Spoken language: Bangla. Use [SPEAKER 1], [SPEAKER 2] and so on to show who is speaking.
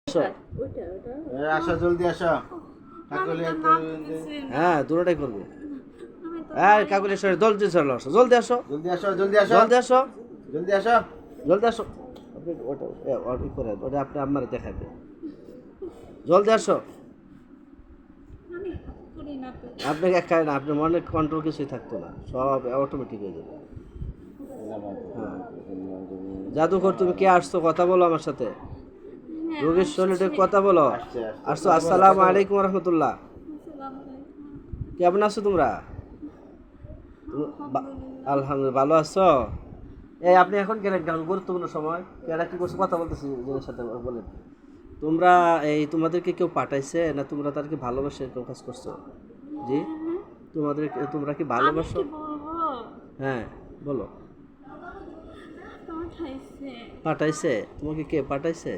[SPEAKER 1] আসো।
[SPEAKER 2] আসো জলদি আসো কাকলি
[SPEAKER 1] হ্যাঁ দুটোটাই করবো। হ্যাঁ কাকুলি সরে জলদি চলো আসো, জলদি আসো,
[SPEAKER 2] জলদি আসো জলদি আসো
[SPEAKER 1] জলদি আসো,
[SPEAKER 2] জলদি আসো
[SPEAKER 1] জলদি আসো। আপনি ওটা অর্ডার করে ওটা আপনি আমার দেখাবে। জলদি আসো। আপনাকে এক না আপনার মনে কন্ট্রোল কিছুই থাকতো না, সব অটোমেটিক হয়ে যাবে। হ্যাঁ জাদুঘর তুমি কে আসছো কথা বলো আমার সাথে, রোগীর শরীরে কথা বলো। আসছো। আসসালামু আলাইকুম রহমতুল্লাহ। কেমন আছো তোমরা? আলহামদুলিল্লাহ ভালো আছো। এই আপনি এখন গেলেন কেন, গুরুত্বপূর্ণ সময় কেরা কি করছো কথা বলতেছি ওদের সাথে বলেন। তোমরা এই তোমাদেরকে কেউ পাঠাইছে না তোমরা তাদেরকে ভালোবাসে এরকম কাজ করছো? জি তোমরা কি ভালোবাসো? হ্যাঁ বলো। পাঠাইছে? তোমাকে কে পাঠাইছে?